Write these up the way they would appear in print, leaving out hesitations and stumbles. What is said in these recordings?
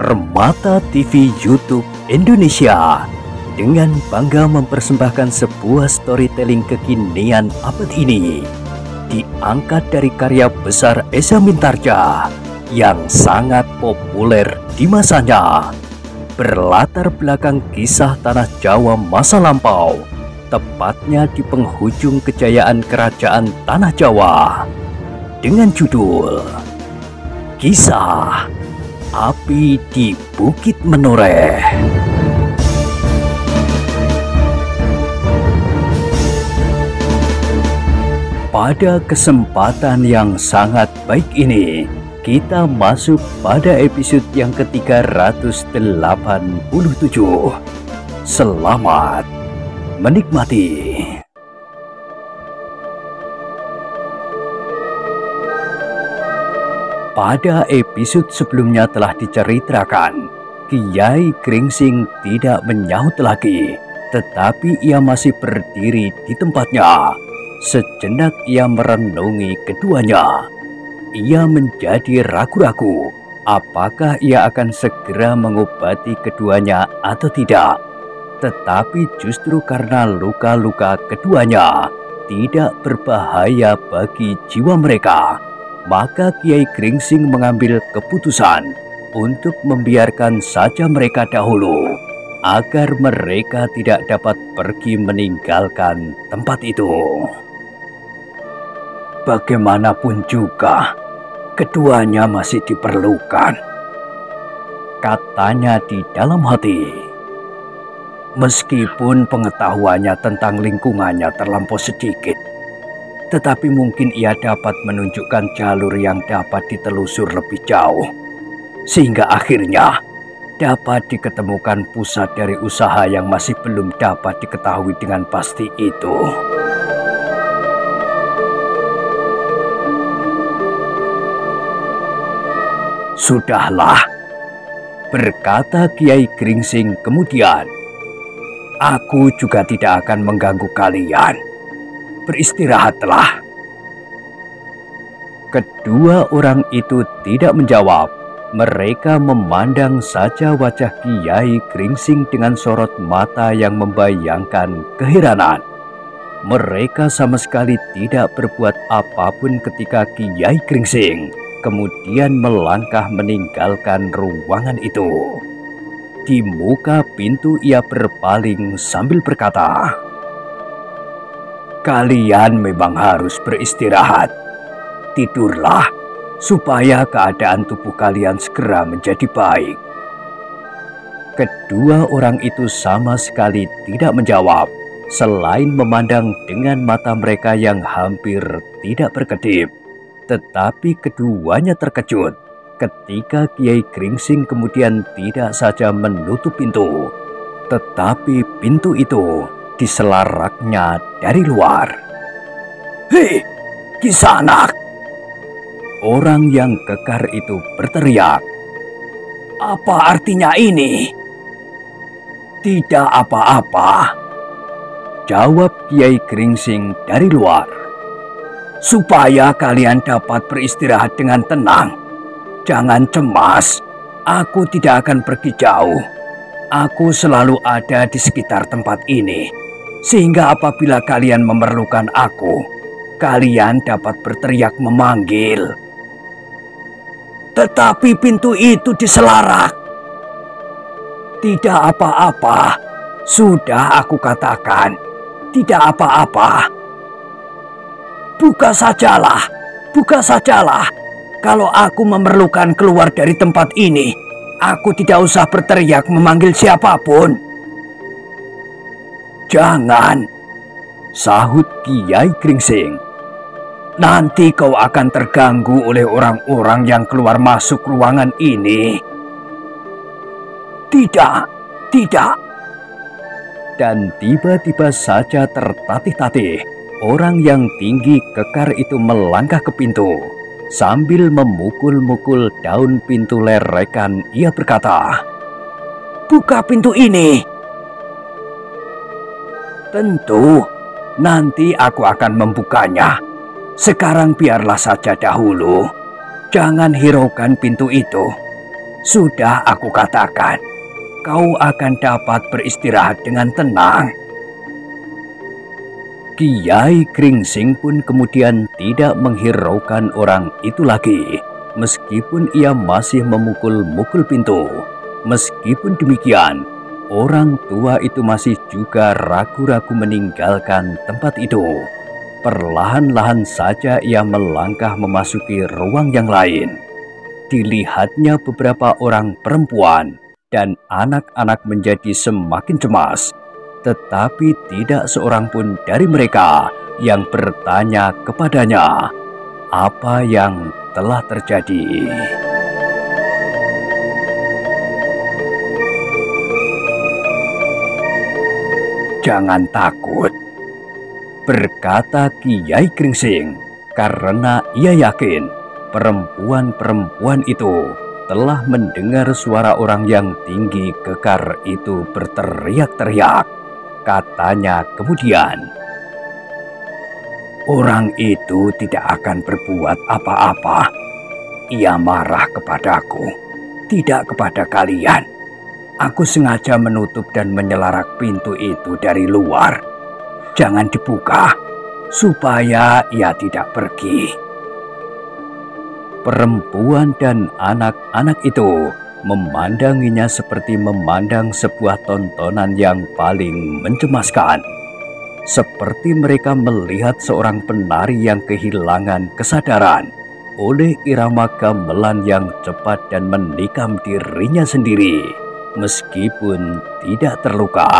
Permata TV YouTube Indonesia dengan bangga mempersembahkan sebuah storytelling kekinian abad ini, diangkat dari karya besar Esa Mintarja yang sangat populer di masanya, berlatar belakang kisah tanah Jawa masa lampau, tepatnya di penghujung kejayaan kerajaan tanah Jawa, dengan judul Kisah Api di Bukit Menoreh. Pada kesempatan yang sangat baik ini, kita masuk pada episode yang ke-387. Selamat menikmati. Pada episode sebelumnya telah diceritakan, Kiai Gringsing tidak menyaut lagi, tetapi ia masih berdiri di tempatnya. Sejenak ia merenungi keduanya. Ia menjadi ragu-ragu, apakah ia akan segera mengobati keduanya atau tidak. Tetapi justru karena luka-luka keduanya tidak berbahaya bagi jiwa mereka, maka Kiai Gringsing mengambil keputusan untuk membiarkan saja mereka dahulu, agar mereka tidak dapat pergi meninggalkan tempat itu. Bagaimanapun juga, keduanya masih diperlukan, katanya di dalam hati. Meskipun pengetahuannya tentang lingkungannya terlampau sedikit, tetapi mungkin ia dapat menunjukkan jalur yang dapat ditelusur lebih jauh, sehingga akhirnya dapat diketemukan pusat dari usaha yang masih belum dapat diketahui dengan pasti itu. Sudahlah, berkata Kiai Gringsing kemudian, aku juga tidak akan mengganggu kalian. Beristirahatlah. Kedua orang itu tidak menjawab. Mereka memandang saja wajah Kiai Gringsing dengan sorot mata yang membayangkan keheranan. Mereka sama sekali tidak berbuat apapun ketika Kiai Gringsing kemudian melangkah meninggalkan ruangan itu. Di muka pintu ia berpaling sambil berkata, kalian memang harus beristirahat. Tidurlah, supaya keadaan tubuh kalian segera menjadi baik. Kedua orang itu sama sekali tidak menjawab, selain memandang dengan mata mereka yang hampir tidak berkedip. Tetapi keduanya terkejut ketika Kiai Gringsing kemudian tidak saja menutup pintu, tetapi pintu itu diselaraknya dari luar. Hei, Kisanak! Orang yang kekar itu berteriak. Apa artinya ini? Tidak apa-apa, jawab Kiai Gringsing dari luar. Supaya kalian dapat beristirahat dengan tenang. Jangan cemas, aku tidak akan pergi jauh. Aku selalu ada di sekitar tempat ini, sehingga apabila kalian memerlukan aku, kalian dapat berteriak memanggil. Tetapi pintu itu diselarak. Tidak apa-apa, sudah aku katakan, tidak apa-apa. Buka sajalah, buka sajalah. Kalau aku memerlukan keluar dari tempat ini, aku tidak usah berteriak memanggil siapapun. Jangan, sahut Kiai Gringsing. Nanti kau akan terganggu oleh orang-orang yang keluar masuk ruangan ini. Tidak, tidak. Dan tiba-tiba saja tertatih-tatih, orang yang tinggi kekar itu melangkah ke pintu. Sambil memukul-mukul daun pintu lerekan, ia berkata, buka pintu ini. Tentu, nanti aku akan membukanya. Sekarang biarlah saja dahulu. Jangan hiraukan pintu itu. Sudah aku katakan, kau akan dapat beristirahat dengan tenang. Kiai Gringsing pun kemudian tidak menghiraukan orang itu lagi, meskipun ia masih memukul-mukul pintu. Meskipun demikian, orang tua itu masih juga ragu-ragu meninggalkan tempat itu. Perlahan-lahan saja ia melangkah memasuki ruang yang lain. Dilihatnya beberapa orang perempuan dan anak-anak menjadi semakin cemas. Tetapi tidak seorang pun dari mereka yang bertanya kepadanya apa yang telah terjadi. Jangan takut, berkata Kiai Gringsing, karena ia yakin perempuan-perempuan itu telah mendengar suara orang yang tinggi kekar itu berteriak-teriak. Katanya kemudian, orang itu tidak akan berbuat apa-apa. Ia marah kepadaku, tidak kepada kalian. Aku sengaja menutup dan menyelarak pintu itu dari luar. Jangan dibuka, supaya ia tidak pergi. Perempuan dan anak-anak itu memandanginya seperti memandang sebuah tontonan yang paling mencemaskan. Seperti mereka melihat seorang penari yang kehilangan kesadaran oleh irama gamelan yang cepat dan menikam dirinya sendiri, meskipun tidak terluka.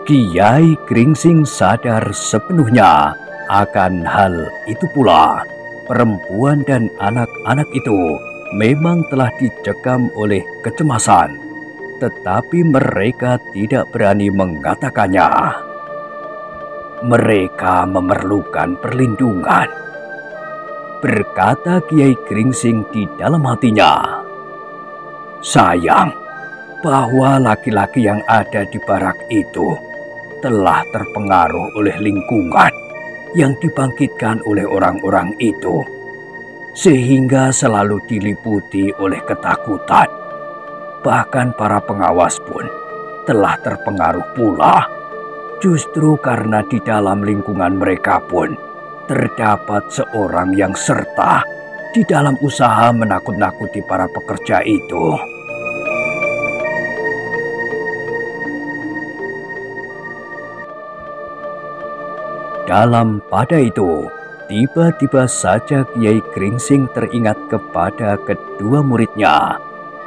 Kiai Gringsing sadar sepenuhnya akan hal itu pula. Perempuan dan anak-anak itu memang telah dicekam oleh kecemasan, tetapi mereka tidak berani mengatakannya. Mereka memerlukan perlindungan, berkata Kiai Gringsing di dalam hatinya. Sayang bahwa laki-laki yang ada di barak itu telah terpengaruh oleh lingkungan yang dibangkitkan oleh orang-orang itu, sehingga selalu diliputi oleh ketakutan. Bahkan para pengawas pun telah terpengaruh pula, justru karena di dalam lingkungan mereka pun terdapat seorang yang serta di dalam usaha menakut-nakuti para pekerja itu. Dalam pada itu, tiba-tiba saja Kiai Gringsing teringat kepada kedua muridnya.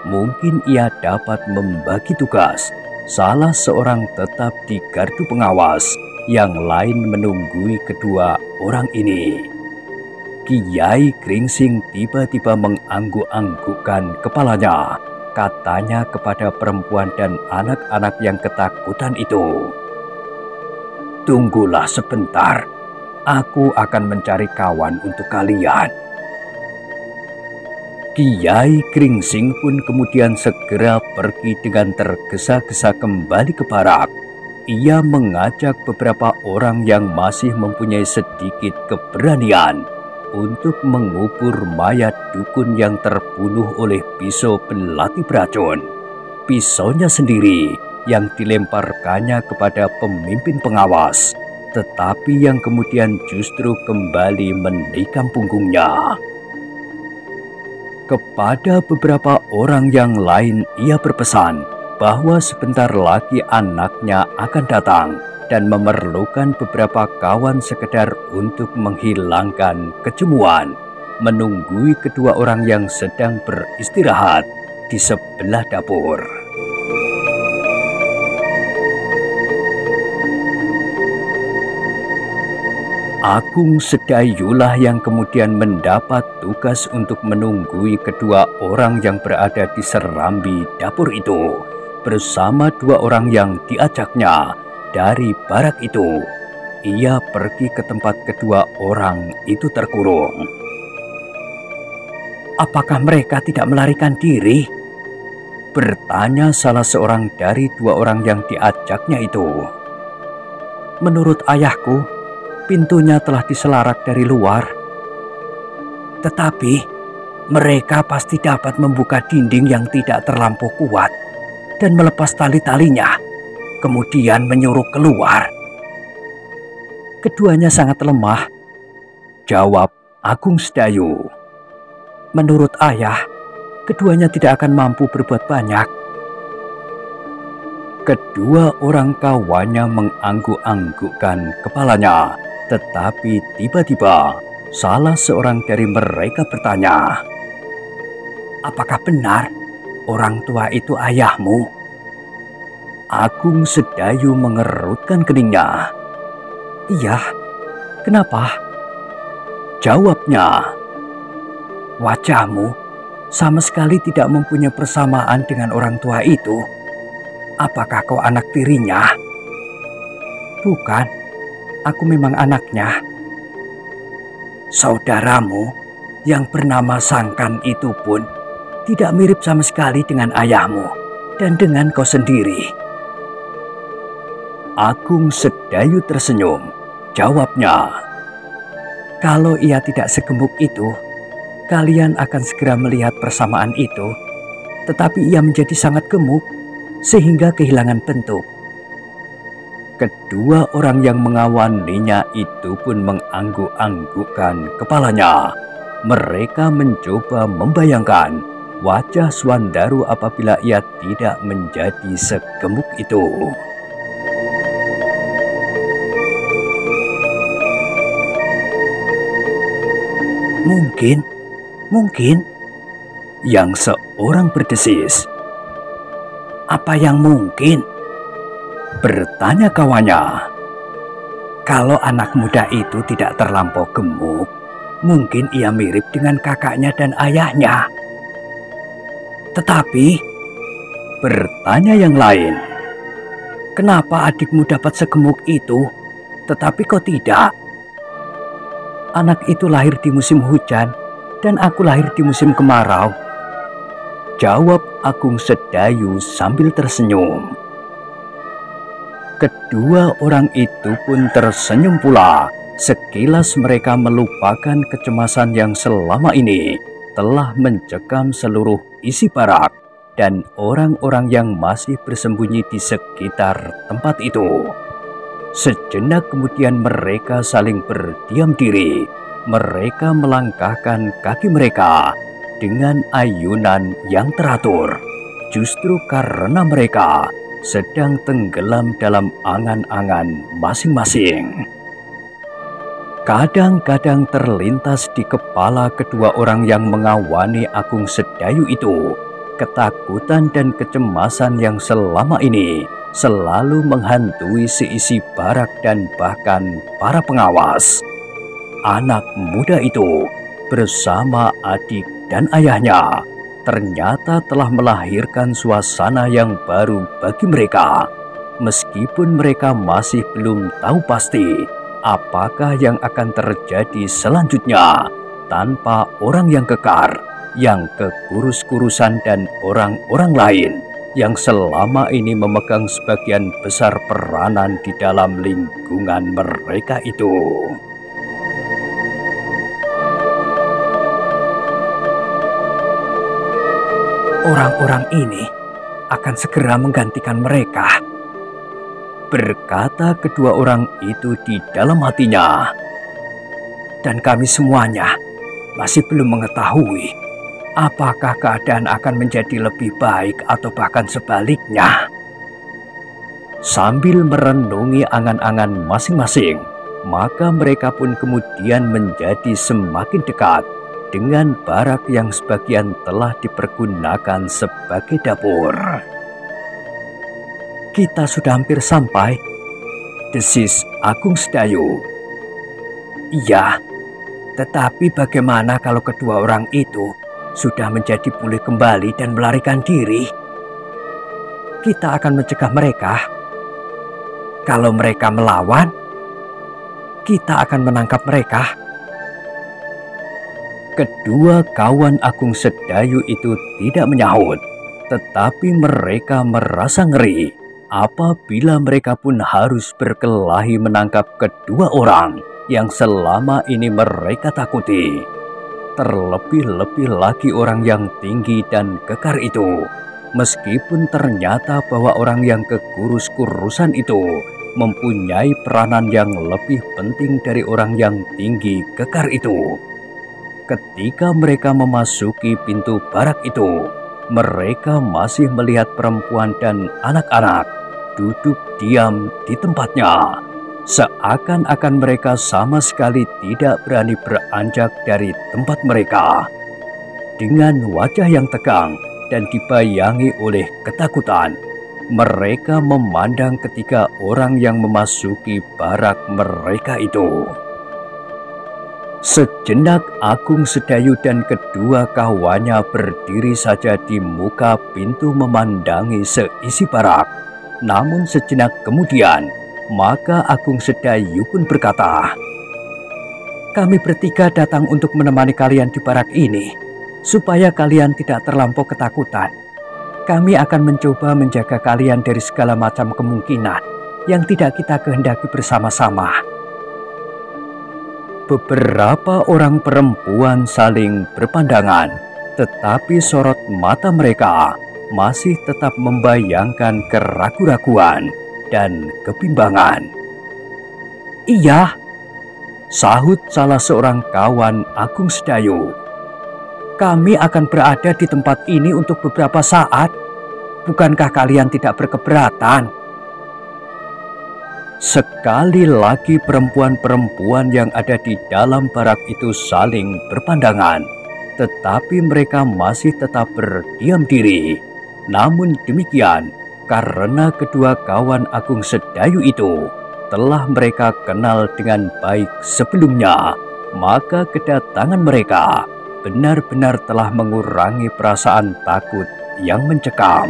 Mungkin ia dapat membagi tugas. Salah seorang tetap di gardu pengawas, yang lain menunggui kedua orang ini. Kiai Gringsing tiba-tiba mengangguk-anggukkan kepalanya. Katanya kepada perempuan dan anak-anak yang ketakutan itu, "Tunggulah sebentar, aku akan mencari kawan untuk kalian." Kiai Gringsing pun kemudian segera pergi dengan tergesa-gesa kembali ke barak. Ia mengajak beberapa orang yang masih mempunyai sedikit keberanian untuk mengubur mayat dukun yang terbunuh oleh pisau belati beracun. Pisaunya sendiri yang dilemparkannya kepada pemimpin pengawas, tetapi yang kemudian justru kembali menikam punggungnya. Kepada beberapa orang yang lain ia berpesan bahwa sebentar lagi anaknya akan datang dan memerlukan beberapa kawan sekedar untuk menghilangkan kejemuan, menunggui kedua orang yang sedang beristirahat di sebelah dapur. Agung Sedayulah yang kemudian mendapat tugas untuk menunggui kedua orang yang berada di serambi dapur itu, bersama dua orang yang diajaknya dari barak itu. Ia pergi ke tempat kedua orang itu terkurung. "Apakah mereka tidak melarikan diri?" bertanya salah seorang dari dua orang yang diajaknya itu. "Menurut ayahku, pintunya telah diselarak dari luar. Tetapi Mereka pasti dapat membuka dinding yang tidak terlampau kuat dan melepas tali-talinya, kemudian menyuruh keluar. Keduanya sangat lemah, jawab Agung Sedayu. Menurut ayah, keduanya tidak akan mampu berbuat banyak. Kedua orang kawannya mengangguk-anggukkan kepalanya, tetapi tiba-tiba salah seorang dari mereka bertanya, "Apakah benar orang tua itu ayahmu?" Agung Sedayu mengerutkan keningnya. "Iya, kenapa?" Jawabnya, "Wajahmu sama sekali tidak mempunyai persamaan dengan orang tua itu. Apakah kau anak tirinya?" "Bukan, aku memang anaknya." "Saudaramu yang bernama Sangkan itu pun tidak mirip sama sekali dengan ayahmu dan dengan kau sendiri." Agung Sedayu tersenyum. Jawabnya, "Kalau ia tidak segemuk itu, kalian akan segera melihat persamaan itu. Tetapi ia menjadi sangat gemuk sehingga kehilangan bentuk." Kedua orang yang mengawaninya itu pun mengangguk-anggukkan kepalanya. Mereka mencoba membayangkan wajah Swandaru apabila ia tidak menjadi segemuk itu. Mungkin, yang seorang berdesis. "Apa yang mungkin?" bertanya kawannya. "Kalau anak muda itu tidak terlampau gemuk, mungkin ia mirip dengan kakaknya dan ayahnya." "Tetapi," bertanya yang lain, "kenapa adikmu dapat segemuk itu, tetapi kau tidak?" "Anak itu lahir di musim hujan dan aku lahir di musim kemarau," jawab Agung Sedayu sambil tersenyum. Kedua orang itu pun tersenyum pula. Sekilas mereka melupakan kecemasan yang selama ini telah mencekam seluruh isi barak dan orang-orang yang masih bersembunyi di sekitar tempat itu. Sejenak kemudian mereka saling berdiam diri. Mereka melangkahkan kaki mereka dengan ayunan yang teratur, justru karena mereka sedang tenggelam dalam angan-angan masing-masing. Kadang-kadang terlintas di kepala kedua orang yang mengawani Agung Sedayu itu ketakutan dan kecemasan yang selama ini selalu menghantui seisi barak dan bahkan para pengawas. Anak muda itu bersama adik dan ayahnya ternyata telah melahirkan suasana yang baru bagi mereka, meskipun mereka masih belum tahu pasti apakah yang akan terjadi selanjutnya tanpa orang yang kekar, yang kekurus-kurusan dan orang-orang lain yang selama ini memegang sebagian besar peranan di dalam lingkungan mereka itu. "Orang-orang ini akan segera menggantikan mereka," berkata kedua orang itu di dalam hatinya. "Dan kami semuanya masih belum mengetahui apakah keadaan akan menjadi lebih baik atau bahkan sebaliknya." Sambil merenungi angan-angan masing-masing, maka mereka pun kemudian menjadi semakin dekat dengan barak yang sebagian telah dipergunakan sebagai dapur. "Kita sudah hampir sampai," desis Agung Sedayu. "Iya, tetapi bagaimana kalau kedua orang itu sudah menjadi pulih kembali dan melarikan diri? Kita akan mencegah mereka. Kalau mereka melawan, kita akan menangkap mereka." Kedua kawan Agung Sedayu itu tidak menyahut, tetapi mereka merasa ngeri apabila mereka pun harus berkelahi menangkap kedua orang yang selama ini mereka takuti. Terlebih-lebih lagi orang yang tinggi dan kekar itu, meskipun ternyata bahwa orang yang kekurus-kurusan itu mempunyai peranan yang lebih penting dari orang yang tinggi kekar itu. Ketika mereka memasuki pintu barak itu, mereka masih melihat perempuan dan anak-anak duduk diam di tempatnya, seakan-akan mereka sama sekali tidak berani beranjak dari tempat mereka. Dengan wajah yang tegang dan dibayangi oleh ketakutan, mereka memandang ketiga orang yang memasuki barak mereka itu. Sejenak Agung Sedayu dan kedua kawannya berdiri saja di muka pintu memandangi seisi barak. Namun sejenak kemudian, maka Agung Sedayu pun berkata, "Kami bertiga datang untuk menemani kalian di barak ini, supaya kalian tidak terlampau ketakutan. Kami akan mencoba menjaga kalian dari segala macam kemungkinan yang tidak kita kehendaki bersama-sama." Beberapa orang perempuan saling berpandangan, tetapi sorot mata mereka masih tetap membayangkan keraguan-raguan dan kebimbangan. "Iya," sahut salah seorang kawan Agung Sedayu, "kami akan berada di tempat ini untuk beberapa saat. Bukankah kalian tidak berkeberatan?" Sekali lagi perempuan-perempuan yang ada di dalam barak itu saling berpandangan, tetapi mereka masih tetap berdiam diri. Namun demikian, karena kedua kawan Agung Sedayu itu telah mereka kenal dengan baik sebelumnya, maka kedatangan mereka benar-benar telah mengurangi perasaan takut yang mencekam.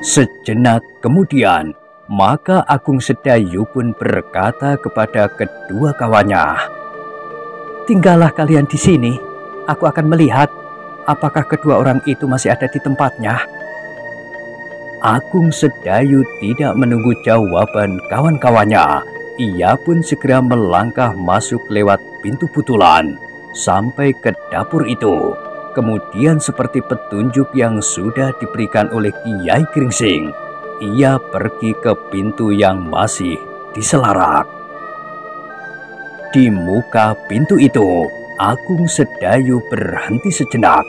Sejenak kemudian, maka Agung Sedayu pun berkata kepada kedua kawannya, "Tinggallah kalian di sini, aku akan melihat apakah kedua orang itu masih ada di tempatnya." Agung Sedayu tidak menunggu jawaban kawan-kawannya. Ia pun segera melangkah masuk lewat pintu putulan sampai ke dapur itu. Kemudian seperti petunjuk yang sudah diberikan oleh Kiai Gringsing, ia pergi ke pintu yang masih diselarak. Di muka pintu itu, Agung Sedayu berhenti sejenak.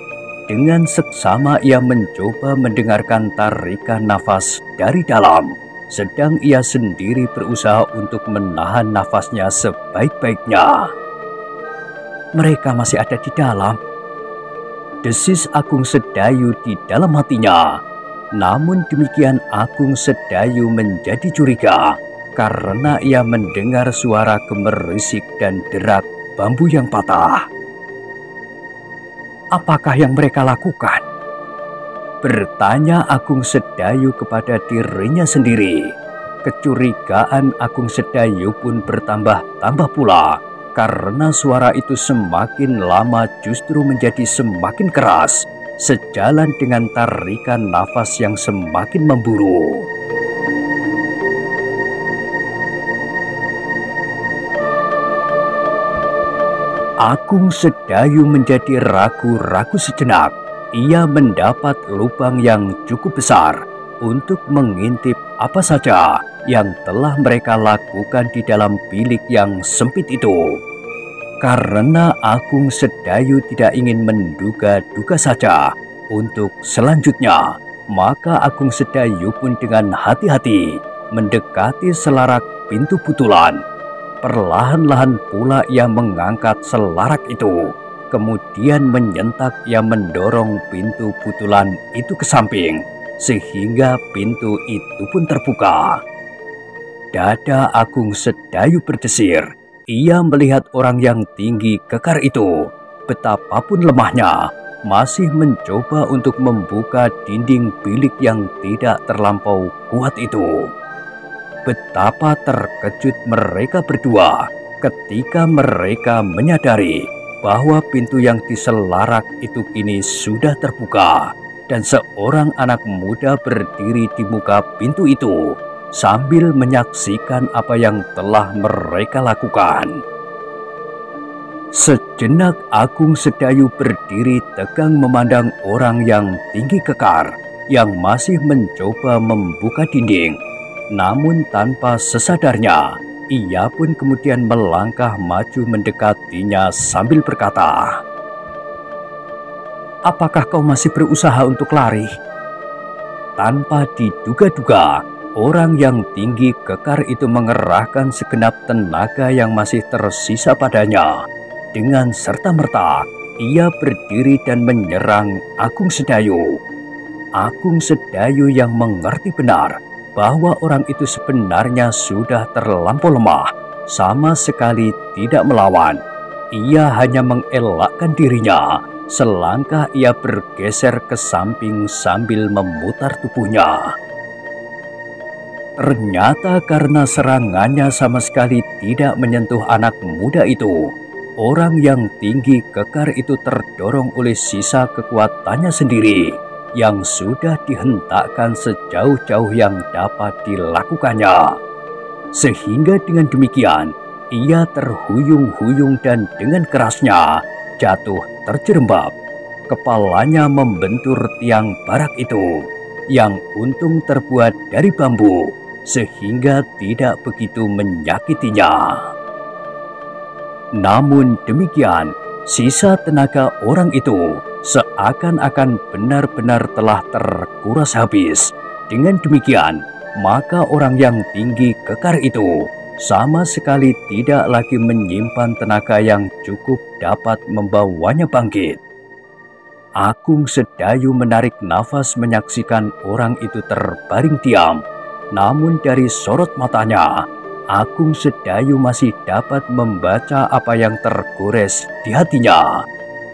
Dengan seksama ia mencoba mendengarkan tarikan nafas dari dalam, sedang ia sendiri berusaha untuk menahan nafasnya sebaik-baiknya. "Mereka masih ada di dalam," desis Agung Sedayu di dalam hatinya. Namun demikian Agung Sedayu menjadi curiga karena ia mendengar suara gemerisik dan derak bambu yang patah. "Apakah yang mereka lakukan?" bertanya Agung Sedayu kepada dirinya sendiri. Kecurigaan Agung Sedayu pun bertambah-tambah pula, karena suara itu semakin lama justru menjadi semakin keras, sejalan dengan tarikan nafas yang semakin memburu. Agung Sedayu menjadi ragu-ragu sejenak. Ia mendapat lubang yang cukup besar untuk mengintip apa saja yang telah mereka lakukan di dalam bilik yang sempit itu. Karena Agung Sedayu tidak ingin menduga-duga saja untuk selanjutnya, maka Agung Sedayu pun dengan hati-hati mendekati selarak pintu putulan. Perlahan-lahan pula ia mengangkat selarak itu, kemudian menyentak ia mendorong pintu putulan itu ke samping, sehingga pintu itu pun terbuka. Dada Agung Sedayu berdesir. Ia melihat orang yang tinggi kekar itu, betapapun lemahnya, masih mencoba untuk membuka dinding bilik yang tidak terlampau kuat itu. Betapa terkejut mereka berdua ketika mereka menyadari bahwa pintu yang diselarak itu kini sudah terbuka dan seorang anak muda berdiri di muka pintu itu sambil menyaksikan apa yang telah mereka lakukan. Sejenak Agung Sedayu berdiri tegang memandang orang yang tinggi kekar yang masih mencoba membuka dinding. Namun tanpa sesadarnya, ia pun kemudian melangkah maju mendekatinya sambil berkata, "Apakah kau masih berusaha untuk lari?" Tanpa diduga-duga, orang yang tinggi kekar itu mengerahkan segenap tenaga yang masih tersisa padanya. Dengan serta-merta, ia berdiri dan menyerang Agung Sedayu. Agung Sedayu yang mengerti benar bahwa orang itu sebenarnya sudah terlampau lemah, sama sekali tidak melawan. Ia hanya mengelakkan dirinya. Selangkah ia bergeser ke samping sambil memutar tubuhnya. Ternyata karena serangannya sama sekali tidak menyentuh anak muda itu, orang yang tinggi kekar itu terdorong oleh sisa kekuatannya sendiri yang sudah dihentakkan sejauh-jauh yang dapat dilakukannya. Sehingga dengan demikian, ia terhuyung-huyung dan dengan kerasnya jatuh terjerembab. Kepalanya membentur tiang barak itu, yang untung terbuat dari bambu, sehingga tidak begitu menyakitinya. Namun demikian, sisa tenaga orang itu seakan-akan benar-benar telah terkuras habis. Dengan demikian, maka orang yang tinggi kekar itu sama sekali tidak lagi menyimpan tenaga yang cukup dapat membawanya bangkit. Agung Sedayu menarik nafas menyaksikan orang itu terbaring diam. Namun dari sorot matanya, Agung Sedayu masih dapat membaca apa yang tergores di hatinya.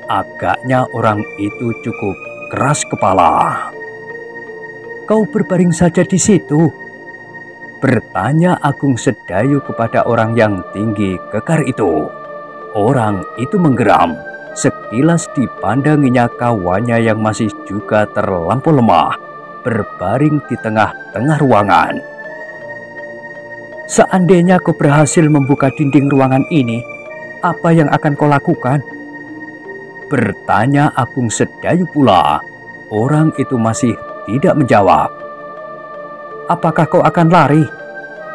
Agaknya orang itu cukup keras kepala. "Kau berbaring saja di situ?" bertanya Agung Sedayu kepada orang yang tinggi kekar itu. Orang itu menggeram. Sekilas dipandanginya kawannya yang masih juga terlampau lemah, berbaring di tengah-tengah ruangan. "Seandainya kau berhasil membuka dinding ruangan ini, apa yang akan kau lakukan?" bertanya Agung Sedayu pula. Orang itu masih tidak menjawab. "Apakah kau akan lari?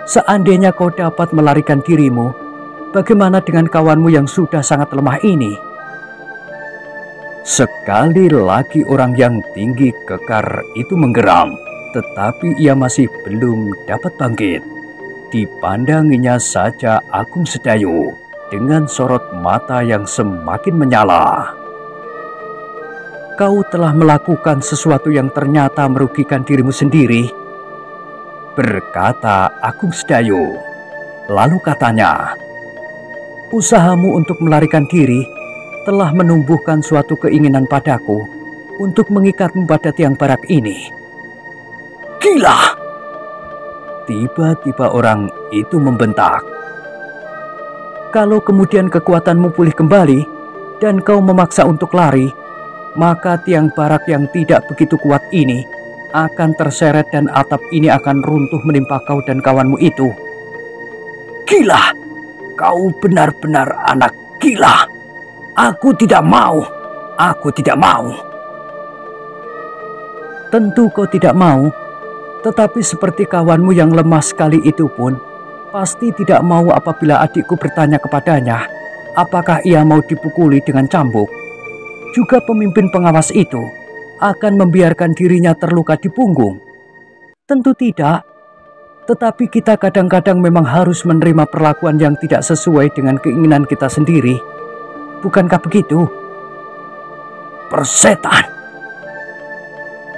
Seandainya kau dapat melarikan dirimu, bagaimana dengan kawanmu yang sudah sangat lemah ini?" Sekali lagi orang yang tinggi kekar itu menggeram, tetapi ia masih belum dapat bangkit. Dipandanginya saja Agung Sedayu dengan sorot mata yang semakin menyala. "Kau telah melakukan sesuatu yang ternyata merugikan dirimu sendiri," berkata Agung Sedayu. Lalu katanya, "Usahamu untuk melarikan diri telah menumbuhkan suatu keinginan padaku untuk mengikatmu pada tiang barak ini." "Gila!" tiba-tiba orang itu membentak. "Kalau kemudian kekuatanmu pulih kembali dan kau memaksa untuk lari, maka tiang barak yang tidak begitu kuat ini akan terseret dan atap ini akan runtuh menimpa kau dan kawanmu itu." "Gila! Kau benar-benar anak gila! Aku tidak mau! Aku tidak mau!" "Tentu kau tidak mau, tetapi seperti kawanmu yang lemah sekali itu pun pasti tidak mau apabila adikku bertanya kepadanya apakah ia mau dipukuli dengan cambuk. Juga pemimpin pengawas itu akan membiarkan dirinya terluka di punggung. Tentu tidak. Tetapi kita kadang-kadang memang harus menerima perlakuan yang tidak sesuai dengan keinginan kita sendiri. Bukankah begitu?" "Persetan!"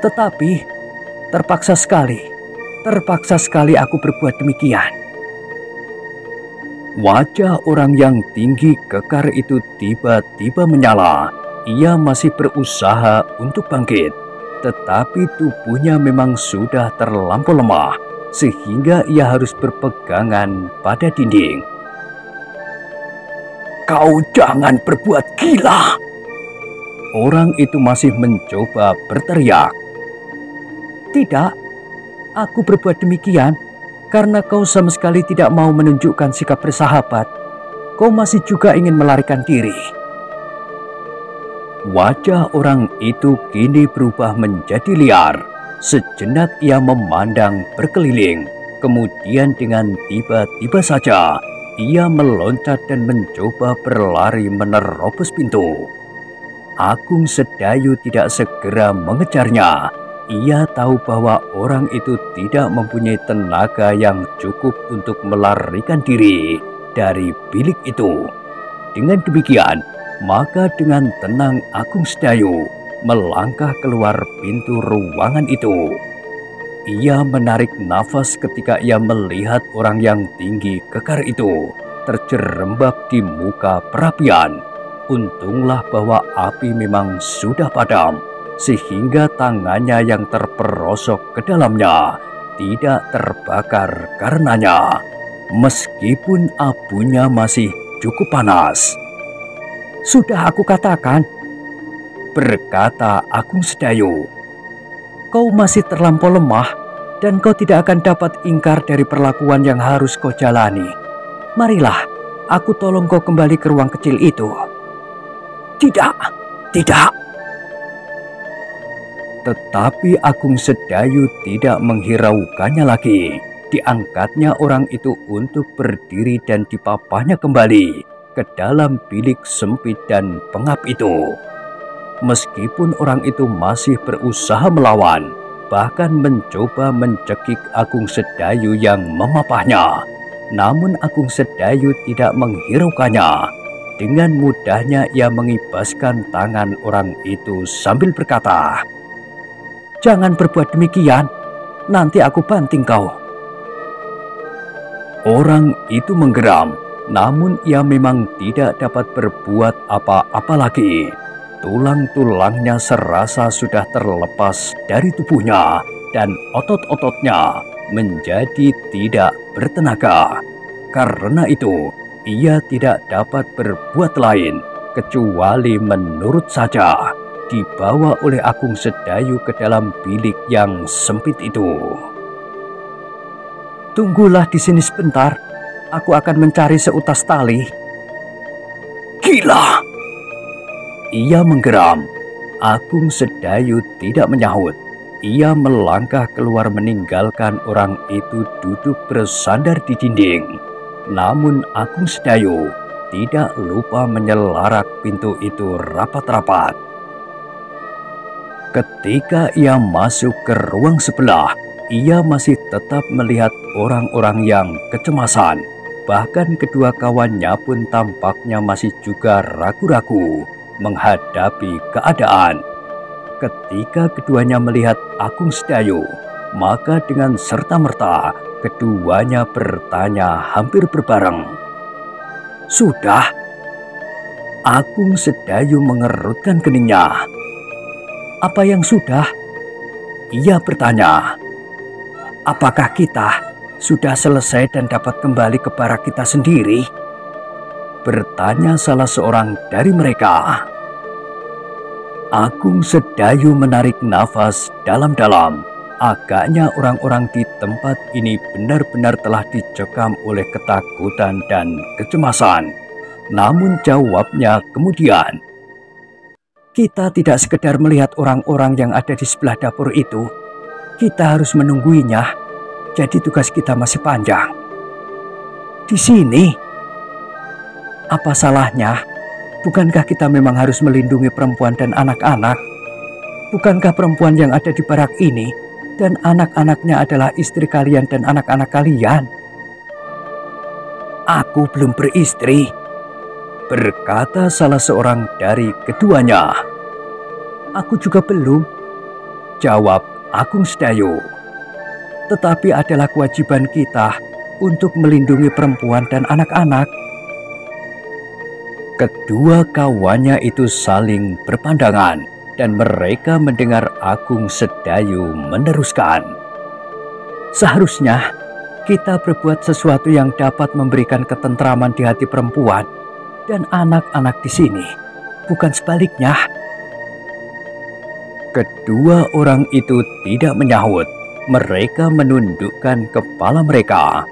"Tetapi terpaksa sekali aku berbuat demikian." Wajah orang yang tinggi kekar itu tiba-tiba menyala. Ia masih berusaha untuk bangkit, tetapi tubuhnya memang sudah terlampau lemah, sehingga ia harus berpegangan pada dinding. "Kau jangan berbuat gila!" Orang itu masih mencoba berteriak. "Tidak, aku berbuat demikian Karena kau sama sekali tidak mau menunjukkan sikap bersahabat, kau masih juga ingin melarikan diri. Wajah orang itu kini berubah menjadi liar. Sejenak ia memandang berkeliling. Kemudian dengan tiba-tiba saja, ia meloncat dan mencoba berlari menerobos pintu. Agung Sedayu tidak segera mengejarnya. Ia tahu bahwa orang itu tidak mempunyai tenaga yang cukup untuk melarikan diri dari bilik itu. Dengan demikian, maka dengan tenang Agung Sedayu melangkah keluar pintu ruangan itu. Ia menarik nafas ketika ia melihat orang yang tinggi kekar itu terjerembab di muka perapian. Untunglah bahwa api memang sudah padam, sehingga tangannya yang terperosok ke dalamnya tidak terbakar karenanya, meskipun abunya masih cukup panas. "Sudah aku katakan," berkata Agung Sedayu, "kau masih terlampau lemah dan kau tidak akan dapat ingkar dari perlakuan yang harus kau jalani. Marilah, aku tolong kau kembali ke ruang kecil itu." "Tidak, tidak." Tetapi Agung Sedayu tidak menghiraukannya lagi. Diangkatnya orang itu untuk berdiri dan dipapahnya kembali ke dalam bilik sempit dan pengap itu. Meskipun orang itu masih berusaha melawan, bahkan mencoba mencekik Agung Sedayu yang memapahnya, namun Agung Sedayu tidak menghiraukannya. Dengan mudahnya ia mengibaskan tangan orang itu sambil berkata, "Jangan berbuat demikian, nanti aku banting kau." Orang itu menggeram, namun ia memang tidak dapat berbuat apa-apa lagi. Tulang-tulangnya serasa sudah terlepas dari tubuhnya dan otot-ototnya menjadi tidak bertenaga. Karena itu, ia tidak dapat berbuat lain kecuali menurut saja, dibawa oleh Agung Sedayu ke dalam bilik yang sempit itu. "Tunggulah di sini sebentar, aku akan mencari seutas tali." "Gila!" Ia menggeram. Agung Sedayu tidak menyahut. Ia melangkah keluar meninggalkan orang itu duduk bersandar di dinding. Namun Agung Sedayu tidak lupa menyelarak pintu itu rapat-rapat. Ketika ia masuk ke ruang sebelah, ia masih tetap melihat orang-orang yang kecemasan. Bahkan kedua kawannya pun tampaknya masih juga ragu-ragu menghadapi keadaan. Ketika keduanya melihat Agung Sedayu, maka dengan serta-merta keduanya bertanya hampir berbareng, "Sudah?" Agung Sedayu mengerutkan keningnya. "Apa yang sudah?" Ia bertanya. "Apakah kita sudah selesai dan dapat kembali ke barak kita sendiri?" bertanya salah seorang dari mereka. Agung Sedayu menarik nafas dalam-dalam. Agaknya orang-orang di tempat ini benar-benar telah dicekam oleh ketakutan dan kecemasan. Namun jawabnya kemudian, "Kita tidak sekedar melihat orang-orang yang ada di sebelah dapur itu. Kita harus menungguinya. Jadi tugas kita masih panjang." "Di sini? Apa salahnya? Bukankah kita memang harus melindungi perempuan dan anak-anak? Bukankah perempuan yang ada di barak ini dan anak-anaknya adalah istri kalian dan anak-anak kalian?" "Aku belum beristri," berkata salah seorang dari keduanya. "Aku juga belum," jawab Agung Sedayu. "Tetapi adalah kewajiban kita untuk melindungi perempuan dan anak-anak." Kedua kawannya itu saling berpandangan dan mereka mendengar Agung Sedayu meneruskan, "Seharusnya kita berbuat sesuatu yang dapat memberikan ketentraman di hati perempuan dan anak-anak di sini, bukan sebaliknya." Kedua orang itu tidak menyahut. Mereka menundukkan kepala mereka,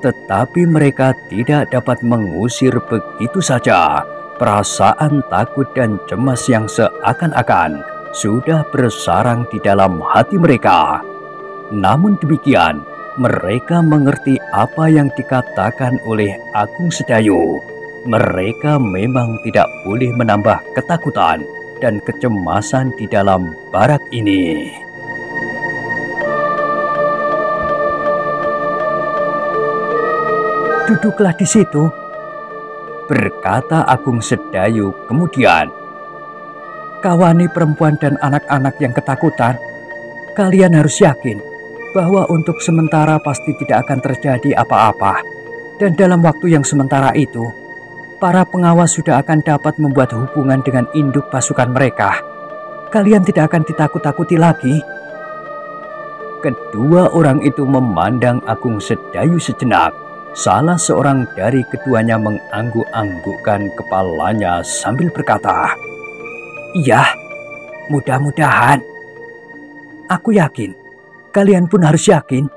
tetapi mereka tidak dapat mengusir begitu saja perasaan takut dan cemas yang seakan-akan sudah bersarang di dalam hati mereka. Namun demikian, mereka mengerti apa yang dikatakan oleh Agung Sedayu. Mereka memang tidak boleh menambah ketakutan dan kecemasan di dalam barak ini. "Duduklah di situ," berkata Agung Sedayu kemudian. "Kawani perempuan dan anak-anak yang ketakutan, kalian harus yakin bahwa untuk sementara pasti tidak akan terjadi apa-apa. Dan dalam waktu yang sementara itu, para pengawas sudah akan dapat membuat hubungan dengan induk pasukan mereka. Kalian tidak akan ditakut-takuti lagi." Kedua orang itu memandang Agung Sedayu sejenak. Salah seorang dari keduanya mengangguk-anggukkan kepalanya sambil berkata, "Iya, mudah-mudahan. Aku yakin, kalian pun harus yakin."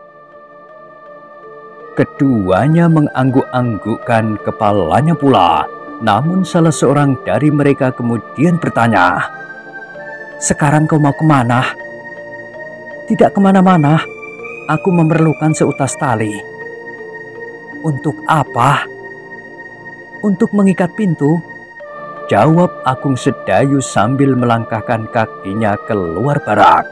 Keduanya mengangguk-anggukkan kepalanya pula. Namun salah seorang dari mereka kemudian bertanya, "Sekarang kau mau kemana?" "Tidak kemana-mana, aku memerlukan seutas tali." "Untuk apa?" "Untuk mengikat pintu," jawab Agung Sedayu sambil melangkahkan kakinya keluar barak.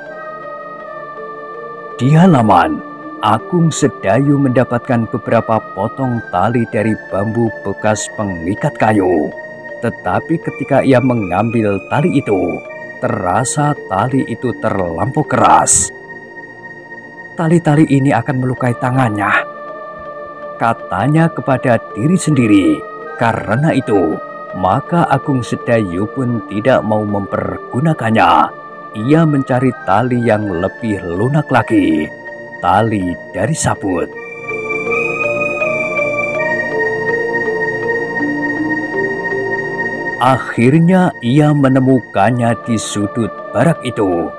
Di halaman, Agung Sedayu mendapatkan beberapa potong tali dari bambu bekas pengikat kayu. Tetapi ketika ia mengambil tali itu, terasa tali itu terlampau keras. "Tali-tali ini akan melukai tangannya," katanya kepada diri sendiri. Karena itu, maka Agung Sedayu pun tidak mau mempergunakannya. Ia mencari tali yang lebih lunak lagi, tali dari sabut. Akhirnya ia menemukannya di sudut barak itu.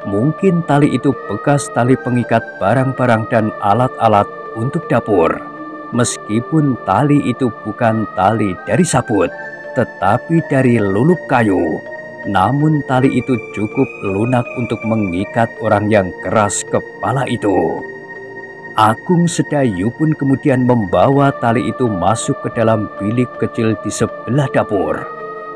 Mungkin tali itu bekas tali pengikat barang-barang dan alat-alat untuk dapur. Meskipun tali itu bukan tali dari sabut, tetapi dari lulup kayu. Namun tali itu cukup lunak untuk mengikat orang yang keras kepala itu. Agung Sedayu pun kemudian membawa tali itu masuk ke dalam bilik kecil di sebelah dapur.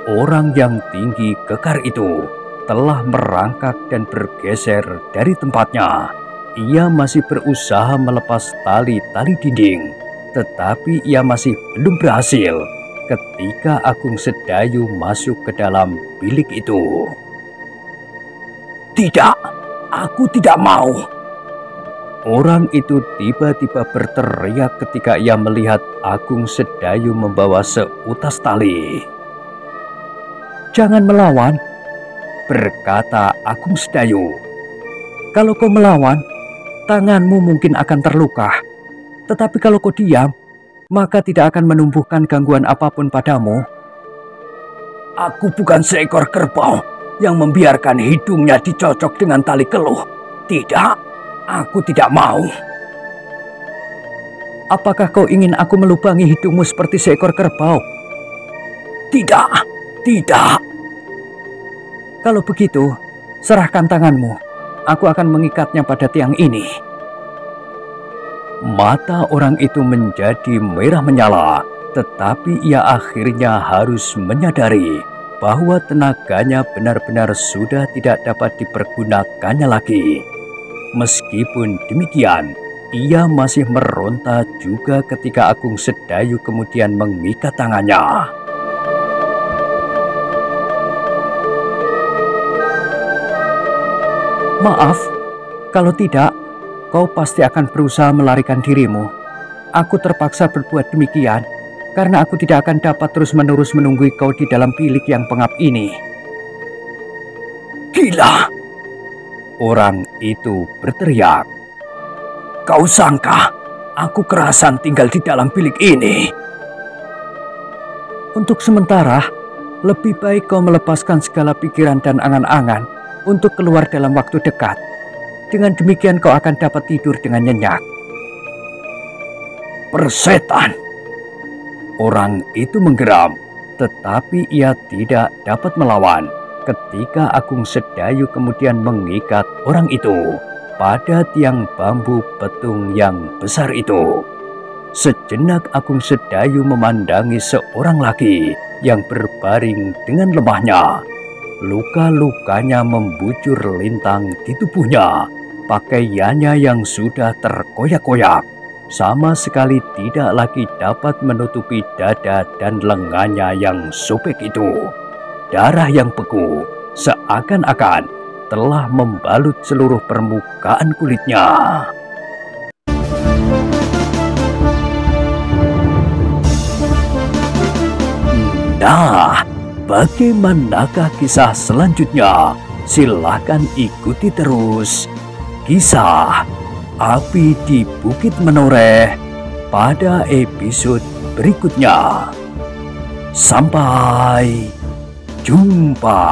Orang yang tinggi kekar itu telah merangkak dan bergeser dari tempatnya. Ia masih berusaha melepas tali-tali dinding, tetapi ia masih belum berhasil ketika Agung Sedayu masuk ke dalam bilik itu. "Tidak, aku tidak mau!" Orang itu tiba-tiba berteriak ketika ia melihat Agung Sedayu membawa seutas tali. "Jangan melawan," berkata Agung Sedayu. "Kalau kau melawan, tanganmu mungkin akan terluka. Tetapi kalau kau diam, maka tidak akan menumbuhkan gangguan apapun padamu." "Aku bukan seekor kerbau yang membiarkan hidungnya dicocok dengan tali keluh. Tidak, aku tidak mau." "Apakah kau ingin aku melubangi hidungmu seperti seekor kerbau?" "Tidak, tidak." "Kalau begitu, serahkan tanganmu. Aku akan mengikatnya pada tiang ini." Mata orang itu menjadi merah menyala, tetapi ia akhirnya harus menyadari bahwa tenaganya benar-benar sudah tidak dapat dipergunakannya lagi. Meskipun demikian, ia masih meronta juga ketika Agung Sedayu kemudian mengikat tangannya. "Maaf, kalau tidak, kau pasti akan berusaha melarikan dirimu. Aku terpaksa berbuat demikian karena aku tidak akan dapat terus-menerus menunggu kau di dalam bilik yang pengap ini." "Gila!" orang itu berteriak. "Kau sangka aku kerasan tinggal di dalam bilik ini?" "Untuk sementara, lebih baik kau melepaskan segala pikiran dan angan-angan untuk keluar dalam waktu dekat. Dengan demikian kau akan dapat tidur dengan nyenyak. Persetan! Orang itu menggeram, tetapi ia tidak dapat melawan ketika Agung Sedayu kemudian mengikat orang itu pada tiang bambu petung yang besar itu. Sejenak Agung Sedayu memandangi seorang laki yang berbaring dengan lemahnya. Luka-lukanya membujur lintang di tubuhnya. Pakaiannya yang sudah terkoyak-koyak sama sekali tidak lagi dapat menutupi dada dan lengannya yang sobek itu. Darah yang beku seakan-akan telah membalut seluruh permukaan kulitnya. Nah, bagaimanakah kisah selanjutnya? Silahkan ikuti terus kisah Api di Bukit Menoreh pada episode berikutnya. Sampai jumpa.